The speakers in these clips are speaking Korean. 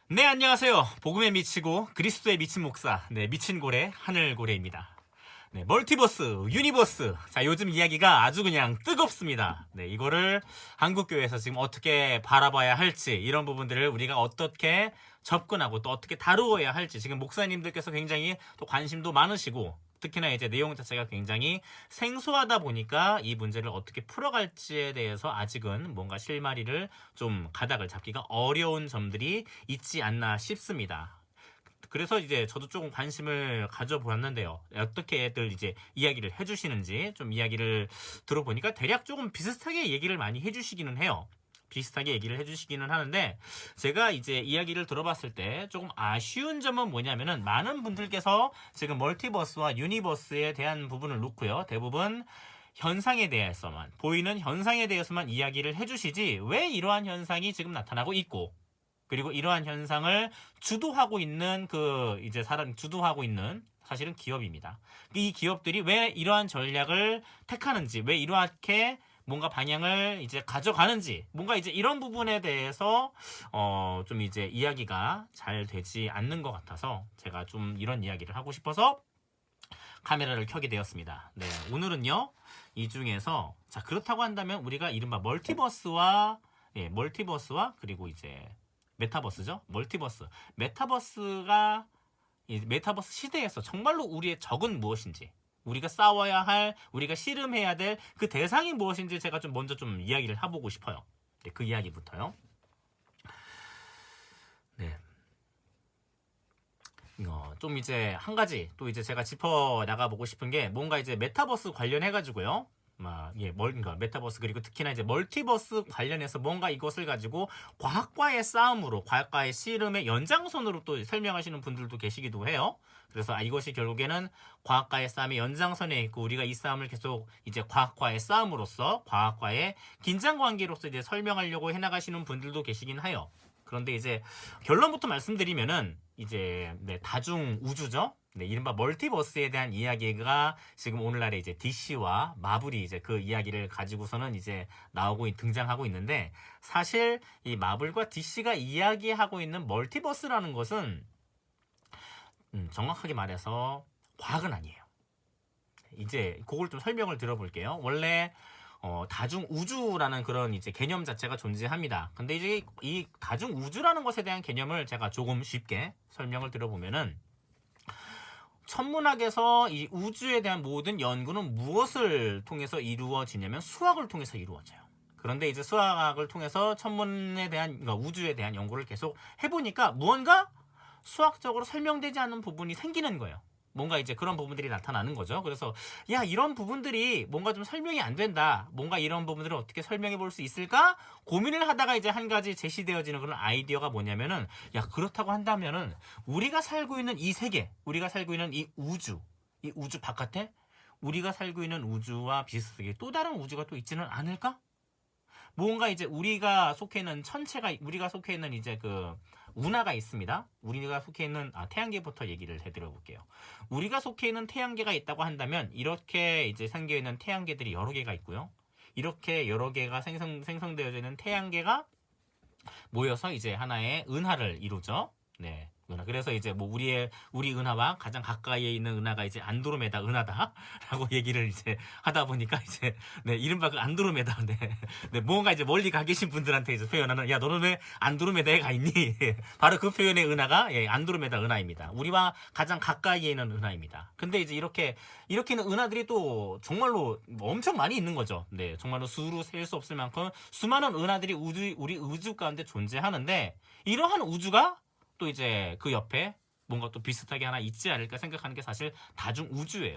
네, 안녕하세요. 복음에 미치고 그리스도에 미친 목사, 미친 고래 하늘고래입니다. 멀티버스, 유니버스. 자, 요즘 이야기가 아주 그냥 뜨겁습니다. 이거를 한국교회에서 지금 어떻게 바라봐야 할지, 이런 부분들을 우리가 어떻게 접근하고 또 어떻게 다루어야 할지, 지금 목사님들께서 굉장히 또 관심도 많으시고, 특히나 이제 내용 자체가 굉장히 생소하다 보니까 이 문제를 어떻게 풀어갈지에 대해서 아직은 뭔가 실마리를 좀 가닥을 잡기가 어려운 점들이 있지 않나 싶습니다. 그래서 이제 저도 조금 관심을 가져보았는데요. 어떻게들 이제 이야기를 해주시는지 좀 이야기를 들어보니까 대략 조금 비슷하게 얘기를 많이 해주시기는 해요. 비슷하게 얘기를 해주시기는 하는데, 제가 이제 이야기를 들어봤을 때 조금 아쉬운 점은 뭐냐면은, 많은 분들께서 지금 멀티버스와 유니버스에 대한 부분을 놓고요, 대부분 현상에 대해서만, 보이는 현상에 대해서만 이야기를 해주시지, 왜 이러한 현상이 지금 나타나고 있고, 그리고 이러한 현상을 주도하고 있는 주도하고 있는 사실은 기업입니다. 이 기업들이 왜 이러한 전략을 택하는지, 왜 이렇게 뭔가 방향을 이제 가져가는지, 뭔가 이제 이런 부분에 대해서 좀 이제 이야기가 잘 되지 않는 것 같아서 제가 좀 이런 이야기를 하고 싶어서 카메라를 켜게 되었습니다. 네, 오늘은요, 이 중에서, 자, 그렇다고 한다면 우리가 이른바 멀티버스와 그리고 이제 메타버스죠. 메타버스가 이 메타버스 시대에서 정말로 우리의 적은 무엇인지, 우리가 싸워야 할, 우리가 씨름해야 될 그 대상이 무엇인지 제가 좀 먼저 좀 이야기를 해보고 싶어요. 네, 그 이야기부터요. 네. 좀 이제 한 가지 또 이제 제가 짚어 나가보고 싶은 게, 뭔가 이제 메타버스 관련해가지고요. 그러니까 메타버스, 그리고 특히나 이제 멀티버스 관련해서 뭔가 이것을 가지고 과학과의 싸움으로, 과학과의 씨름의 연장선으로 또 설명하시는 분들도 계시기도 해요. 그래서 이것이 결국에는 과학과의 싸움의 연장선에 있고, 우리가 이 싸움을 계속 이제 과학과의 싸움으로서, 과학과의 긴장 관계로서 이제 설명하려고 해나가시는 분들도 계시긴 해요. 그런데 이제 결론부터 말씀드리면은, 이제 다중 우주죠. 이른바 멀티버스에 대한 이야기가 지금 오늘날에 이제 DC와 마블이 이제 그 이야기를 가지고서는 이제 등장하고 있는데, 사실 이 마블과 DC가 이야기하고 있는 멀티버스라는 것은 정확하게 말해서 과학은 아니에요. 이제 그걸 좀 설명을 들어볼게요. 원래 다중 우주라는 그런 이제 개념 자체가 존재합니다. 근데 이제 이 다중 우주라는 것에 대한 개념을 제가 조금 쉽게 설명을 들어보면은, 천문학에서 이 우주에 대한 모든 연구는 무엇을 통해서 이루어지냐면 수학을 통해서 이루어져요. 그런데 이제 수학을 통해서 천문에 대한, 그러니까 우주에 대한 연구를 계속 해보니까 무언가 수학적으로 설명되지 않는 부분이 생기는 거예요. 뭔가 이제 그런 부분들이 나타나는 거죠. 그래서 야, 이런 부분들이 뭔가 좀 설명이 안 된다, 뭔가 이런 부분들을 어떻게 설명해 볼 수 있을까 고민을 하다가 이제 한 가지 제시되어지는 그런 아이디어가 뭐냐면은, 야, 그렇다고 한다면은 우리가 살고 있는 이 세계, 우리가 살고 있는 이 우주 바깥에 우리가 살고 있는 우주와 비슷하게 또 다른 우주가 또 있지는 않을까? 뭔가 이제 우리가 속해 있는 우리가 속해 있는 이제 그 운하가 있습니다. 우리가 속해 있는 태양계부터 얘기를 해드려 볼게요. 우리가 속해 있는 태양계가 있다고 한다면, 이렇게 이제 생겨 있는 태양계들이 여러 개가 있고요. 이렇게 여러 개가 생성되어 있는 태양계가 모여서 이제 하나의 은하를 이루죠. 네. 그래서 이제 뭐 우리 은하와 가장 가까이에 있는 은하가 이제 안드로메다 은하다라고 얘기를 이제 하다 보니까, 이제 이른바 그 안드로메다, 뭔가 이제 멀리 가 계신 분들한테 이제 표현하는, 야, 너는 왜 안드로메다에 가 있니? 바로 그 표현의 은하가 안드로메다 은하입니다. 우리와 가장 가까이에 있는 은하입니다. 근데 이제 이렇게는 은하들이 또 정말로 엄청 많이 있는 거죠. 정말로 수로 셀 수 없을 만큼 수많은 은하들이 우리 우주 가운데 존재하는데, 이러한 우주가 또 이제 그 옆에 뭔가 또 비슷하게 하나 있지 않을까 생각하는 게 사실 다중 우주예요.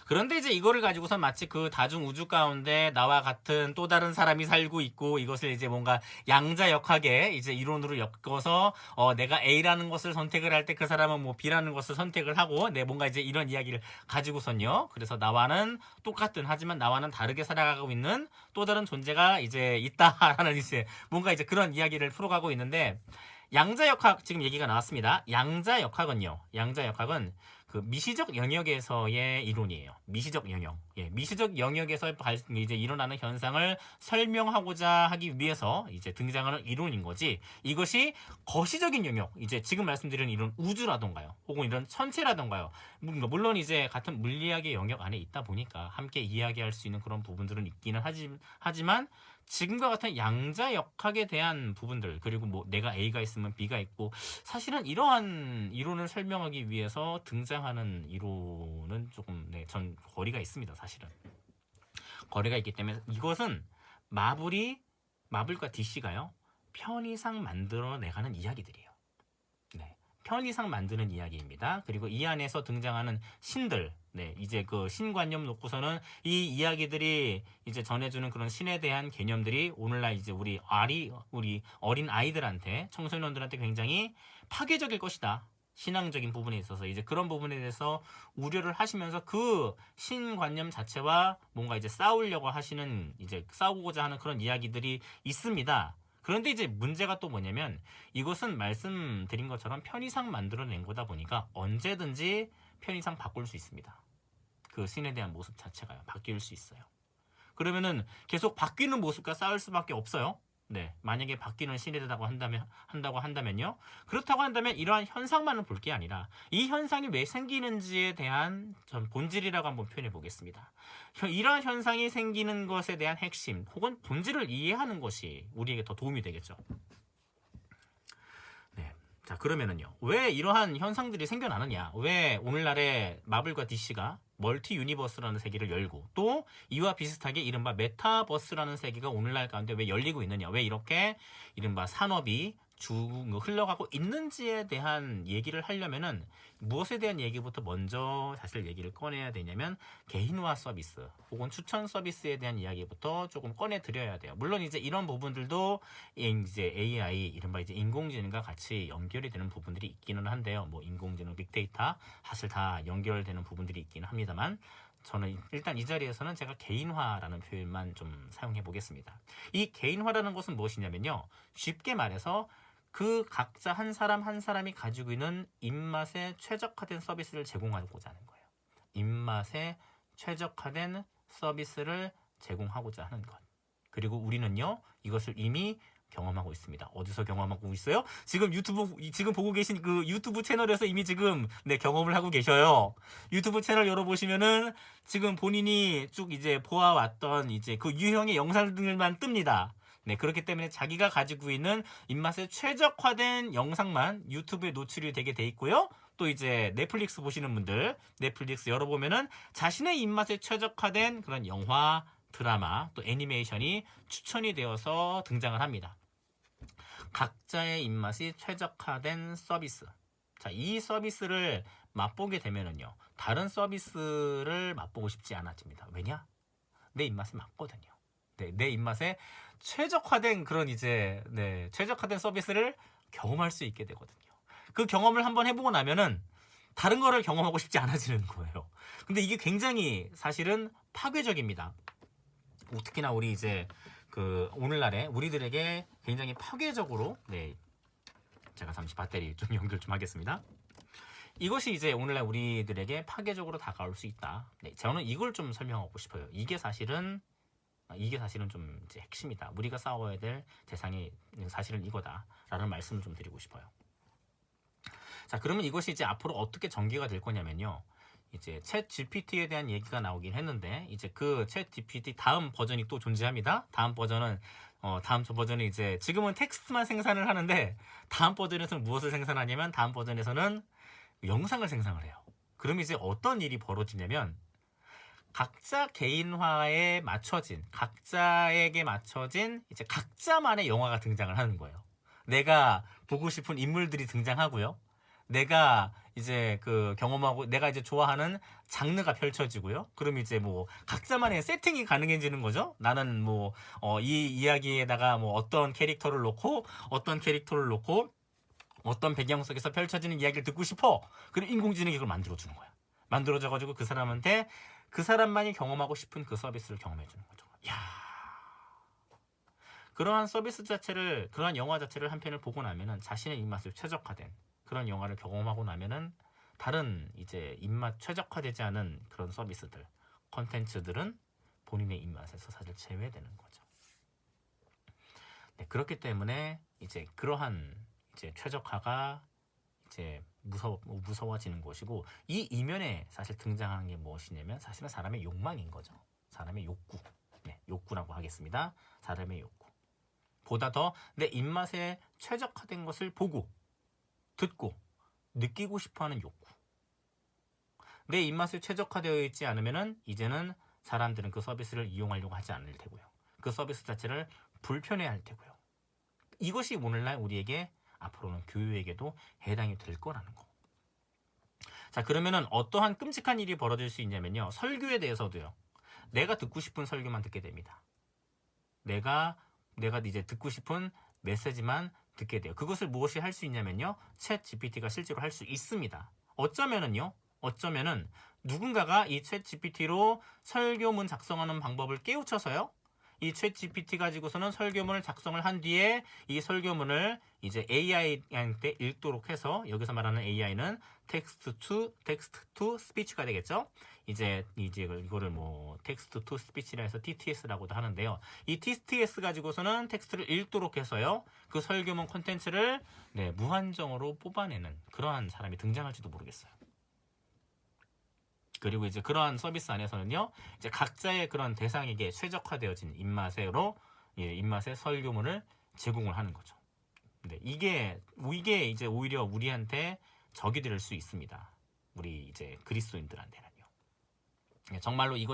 그런데 이제 이거를 가지고선 마치 그 다중 우주 가운데 나와 같은 또 다른 사람이 살고 있고, 이것을 이제 뭔가 양자역학의 이제 이론으로 엮어서 내가 A라는 것을 선택을 할 때 그 사람은 뭐 B라는 것을 선택을 하고, 뭔가 이제 이런 이야기를 가지고선요, 그래서 나와는 똑같은, 하지만 나와는 다르게 살아가고 있는 또 다른 존재가 이제 있다라는 이제 뭔가 이제 그런 이야기를 풀어가고 있는데, 양자역학 지금 얘기가 나왔습니다. 양자역학은 그 미시적 영역에서의 이론이에요. 미시적 영역. 예, 미시적 영역에서 이제 일어나는 현상을 설명하고자 하기 위해서 이제 등장하는 이론인 거지. 이것이 거시적인 영역, 이제 지금 말씀드린 이런 우주라던가요, 혹은 이런 천체라던가요. 물론 이제 같은 물리학의 영역 안에 있다 보니까 함께 이야기할 수 있는 그런 부분들은 있기는 하지만 지금과 같은 양자역학에 대한 부분들, 그리고 뭐 내가 A가 있으면 B가 있고, 사실은 이러한 이론을 설명하기 위해서 등장하는 이론은 조금 전 거리가 있습니다. 사실은 거리가 있기 때문에 이것은 마블과 DC가요 편의상 만들어내가는 이야기들이에요. 네, 편의상 만드는 이야기입니다. 그리고 이 안에서 등장하는 신들, 이제 그 신관념 놓고서는 이 이야기들이 이제 전해주는 그런 신에 대한 개념들이 오늘날 이제 우리 어린 아이들한테, 청소년들한테 굉장히 파괴적일 것이다. 신앙적인 부분에 있어서 이제 그런 부분에 대해서 우려를 하시면서 그 신관념 자체와 뭔가 이제 싸우고자 하는 그런 이야기들이 있습니다. 그런데 이제 문제가 또 뭐냐면, 이것은 말씀드린 것처럼 편의상 만들어낸 거다 보니까 언제든지 편의상 바꿀 수 있습니다. 그 신에 대한 모습 자체가요, 바뀔 수 있어요. 그러면은 계속 바뀌는 모습과 싸울 수밖에 없어요. 만약에 바뀌는 신이 된다고 한다면요. 그렇다고 한다면 이러한 현상만을 볼 게 아니라 이 현상이 왜 생기는지에 대한 전 본질이라고 한번 표현해 보겠습니다. 이러한 현상이 생기는 것에 대한 핵심 혹은 본질을 이해하는 것이 우리에게 더 도움이 되겠죠. 자, 그러면은요, 왜 이러한 현상들이 생겨나느냐, 왜 오늘날의 마블과 DC가 멀티 유니버스라는 세계를 열고, 또 이와 비슷하게 이른바 메타버스라는 세계가 오늘날 가운데 왜 열리고 있느냐, 왜 이렇게 이른바 산업이 흘러가고 있는지에 대한 얘기를 하려면은 무엇에 대한 얘기부터 먼저 사실 얘기를 꺼내야 되냐면, 개인화 서비스 혹은 추천 서비스에 대한 이야기부터 조금 꺼내 드려야 돼요. 물론 이제 이런 부분들도 이제 AI, 이른바 이제 인공지능과 같이 연결이 되는 부분들이 있기는 한데요. 뭐 인공지능, 빅데이터 사실 다 연결되는 부분들이 있기는 합니다만, 저는 일단 이 자리에서는 제가 개인화라는 표현만 좀 사용해 보겠습니다. 이 개인화라는 것은 무엇이냐면요, 쉽게 말해서 그 각자 한 사람 한 사람이 가지고 있는 입맛에 최적화된 서비스를 제공하고자 하는 거예요. 입맛에 최적화된 서비스를 제공하고자 하는 것. 그리고 우리는요, 이것을 이미 경험하고 있습니다. 어디서 경험하고 있어요? 지금 보고 계신 그 유튜브 채널에서 이미 지금 경험을 하고 계셔요. 유튜브 채널 열어보시면은 지금 본인이 쭉 이제 보아왔던 이제 그 유형의 영상들만 뜹니다. 그렇기 때문에 자기가 가지고 있는 입맛에 최적화된 영상만 유튜브에 노출이 되게 돼 있고요. 또 이제 넷플릭스 보시는 분들, 넷플릭스 열어보면은 자신의 입맛에 최적화된 그런 영화, 드라마, 또 애니메이션이 추천이 되어서 등장을 합니다. 각자의 입맛이 최적화된 서비스. 자, 이 서비스를 맛보게 되면은요, 다른 서비스를 맛보고 싶지 않아집니다. 왜냐? 내 입맛에 맞거든요. 내 입맛에 최적화된 그런 이제 최적화된 서비스를 경험할 수 있게 되거든요. 그 경험을 한번 해보고 나면은 다른 거를 경험하고 싶지 않아지는 거예요. 근데 이게 굉장히 사실은 파괴적입니다. 특히나 우리 이제 그 오늘날에 우리들에게 굉장히 파괴적으로, 제가 잠시 배터리 좀 연결 좀 하겠습니다. 이것이 이제 오늘날 우리들에게 파괴적으로 다가올 수 있다. 저는 이걸 좀 설명하고 싶어요. 이게 사실은 좀 이제 핵심이다. 우리가 싸워야 될 대상이 사실은 이거다라는 말씀을 좀 드리고 싶어요. 자, 그러면 이것이 이제 앞으로 어떻게 전개가 될 거냐면요, 이제 챗 GPT에 대한 얘기가 나오긴 했는데, 이제 그 챗 GPT 다음 버전이 또 존재합니다. 다음 버전은 이제 지금은 텍스트만 생산을 하는데, 다음 버전에서는 무엇을 생산하냐면, 다음 버전에서는 영상을 생성을 해요. 그럼 이제 어떤 일이 벌어지냐면, 각자 개인화에 맞춰진, 각자에게 맞춰진 이제 각자만의 영화가 등장을 하는 거예요. 내가 보고 싶은 인물들이 등장하고요. 내가 이제 그 경험하고 내가 이제 좋아하는 장르가 펼쳐지고요. 그럼 이제 뭐 각자만의 세팅이 가능해지는 거죠. 나는 뭐 이 이야기에다가 뭐 어떤 캐릭터를 놓고 어떤 배경 속에서 펼쳐지는 이야기를 듣고 싶어. 그럼 인공지능이 그걸 만들어주는 거야. 만들어져가지고 그 사람한테 그 사람만이 경험하고 싶은 그 서비스를 경험해주는 거죠. 야, 그러한 영화 자체를 한 편을 보고 나면은 자신의 입맛에 최적화된 그런 영화를 경험하고 나면은 다른 이제 입맛 최적화되지 않은 그런 서비스들, 컨텐츠들은 본인의 입맛에서 사실 제외되는 거죠. 네, 그렇기 때문에 이제 그러한 이제 최적화가 이제 무서워지는 것이고, 이 이면에 사실 등장하는 게 무엇이냐면 사실은 사람의 욕망인 거죠. 사람의 욕구. 네, 욕구라고 하겠습니다. 사람의 욕구. 보다 더 내 입맛에 최적화된 것을 보고, 듣고, 느끼고 싶어하는 욕구. 내 입맛에 최적화되어 있지 않으면은 이제는 사람들은 그 서비스를 이용하려고 하지 않을 테고요. 그 서비스 자체를 불편해할 테고요. 이것이 오늘날 우리에게 앞으로는 교육에게도 해당이 될 거라는 거. 자, 그러면은 어떠한 끔찍한 일이 벌어질 수 있냐면요. 설교에 대해서도요. 내가 듣고 싶은 설교만 듣게 됩니다. 내가 이제 듣고 싶은 메시지만 듣게 돼요. 그것을 무엇이 할 수 있냐면요. 챗 GPT가 실제로 할 수 있습니다. 어쩌면은 누군가가 이 챗 GPT로 설교문 작성하는 방법을 깨우쳐서요. 이 챗 GPT 가지고서는 설교문을 작성을 한 뒤에 이 설교문을 이제 AI한테 읽도록 해서, 여기서 말하는 AI는 텍스트 투 스피치가 되겠죠. 이제 이거를 뭐 텍스트 투 스피치라 해서 TTS라고도 하는데요. 이 TTS 가지고서는 텍스트를 읽도록 해서요. 그 설교문 콘텐츠를 무한정으로 뽑아내는 그러한 사람이 등장할지도 모르겠어요. 그리고 이제 그러한 서비스 안에서는요, 이제 각자의 그런 대상에게 최적화되어진 입맛의 설교문을 제공을 하는 거죠. 근데 이게 이제 오히려 우리한테 적이 될 수 있습니다. 우리 이제 그리스도인들한테는요. 정말로 이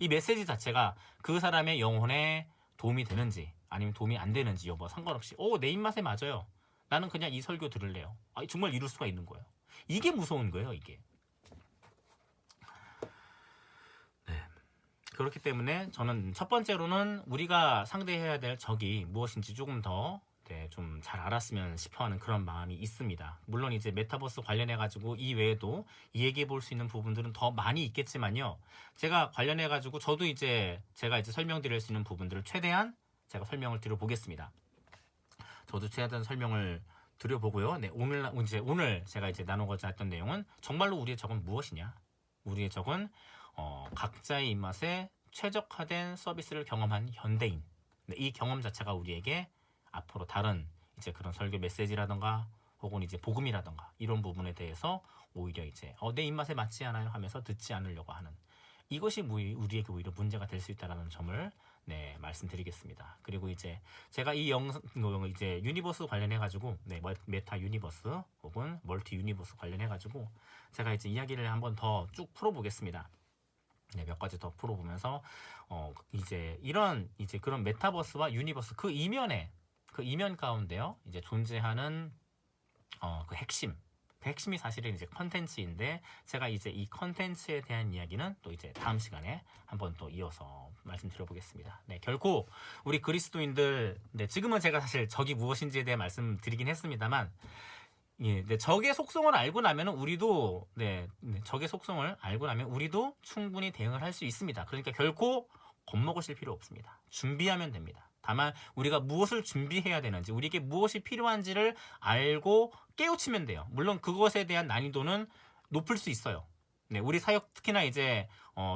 메시지 자체가 그 사람의 영혼에 도움이 되는지 아니면 도움이 안 되는지 여부 상관없이 내 입맛에 맞아요. 나는 그냥 이 설교 들을래요. 정말 이룰 수가 있는 거예요. 이게 무서운 거예요, 이게. 그렇기 때문에 저는 첫 번째로는 우리가 상대해야 될 적이 무엇인지 조금 더 좀 잘 알았으면 싶어하는 그런 마음이 있습니다. 물론 이제 메타버스 관련해가지고 이 외에도 얘기해 볼 수 있는 부분들은 더 많이 있겠지만요. 제가 관련해가지고 제가 이제 설명드릴 수 있는 부분들을 최대한 제가 설명을 드려보겠습니다. 저도 최대한 설명을 드려보고요. 네, 오늘 제가 이제 나누고자 했던 내용은 정말로 우리의 적은 무엇이냐? 우리의 적은 각자의 입맛에 최적화된 서비스를 경험한 현대인. 이 경험 자체가 우리에게 앞으로 다른 이제 그런 설교 메시지라던가 혹은 이제 복음이라던가 이런 부분에 대해서 오히려 이제 내 입맛에 맞지 않아요 하면서 듣지 않으려고 하는, 이것이 우리에게 오히려 문제가 될 수 있다는 점을 말씀드리겠습니다. 그리고 이제 제가 이 영상 이제 유니버스 관련해 가지고 메타 유니버스 혹은 멀티 유니버스 관련해 가지고 제가 이제 이야기를 한번 더 쭉 풀어보겠습니다. 몇 가지 더 풀어보면서 이제 그런 메타버스와 유니버스 그 이면 가운데요 이제 존재하는 그 핵심이 사실은 이제 컨텐츠인데, 제가 이제 이 컨텐츠에 대한 이야기는 또 이제 다음 시간에 한번 또 이어서 말씀드려보겠습니다. 결코 우리 그리스도인들, 지금은 제가 사실 적이 무엇인지에 대해 말씀드리긴 했습니다만, 적의 속성을 알고 나면 우리도 적의 속성을 알고 나면 우리도 충분히 대응을 할 수 있습니다. 그러니까 결코 겁먹으실 필요 없습니다. 준비하면 됩니다. 다만 우리가 무엇을 준비해야 되는지, 우리에게 무엇이 필요한지를 알고 깨우치면 돼요. 물론 그것에 대한 난이도는 높을 수 있어요. 우리 특히나 이제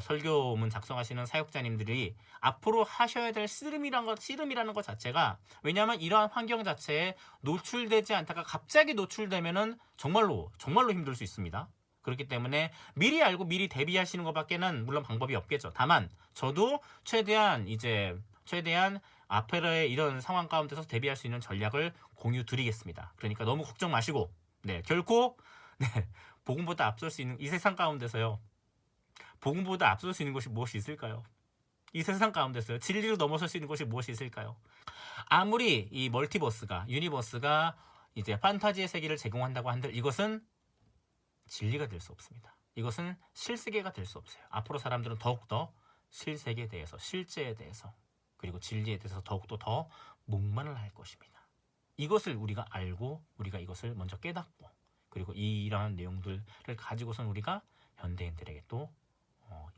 설교문 작성하시는 사역자님들이 앞으로 하셔야 될 씨름이라는 것 자체가, 왜냐하면 이러한 환경 자체에 노출되지 않다가 갑자기 노출되면은 정말로 힘들 수 있습니다. 그렇기 때문에 미리 알고 미리 대비하시는 것밖에는 물론 방법이 없겠죠. 다만 저도 최대한 앞으로의 이런 상황 가운데서 대비할 수 있는 전략을 공유 드리겠습니다. 그러니까 너무 걱정 마시고, 결코 복음보다 앞설 수 있는 이 세상 가운데서요. 복음보다 앞설 수 있는 것이 무엇이 있을까요? 이 세상 가운데서요. 진리로 넘어설 수 있는 것이 무엇이 있을까요? 아무리 이 유니버스가 이제 판타지의 세계를 제공한다고 한들 이것은 진리가 될 수 없습니다. 이것은 실세계가 될 수 없어요. 앞으로 사람들은 더욱더 실세계에 대해서, 실제에 대해서, 그리고 진리에 대해서 더욱더 더 목말을 할 것입니다. 이것을 우리가 알고 우리가 이것을 먼저 깨닫고, 그리고 이러한 내용들을 가지고선 우리가 현대인들에게 또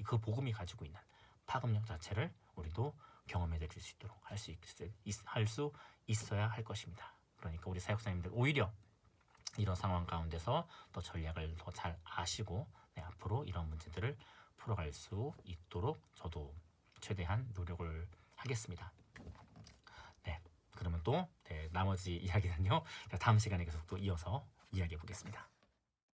그 복음이 가지고 있는 파급력 자체를 우리도 경험해 드릴 수 있도록 할 수 있어야 할 것입니다. 그러니까 우리 사역자님들 오히려 이런 상황 가운데서 또 전략을 더 잘 아시고 네, 앞으로 이런 문제들을 풀어갈 수 있도록 저도 최대한 노력을 하겠습니다. 네, 그러면 또 네, 나머지 이야기는요 다음 시간에 계속 또 이어서 이야기해 보겠습니다.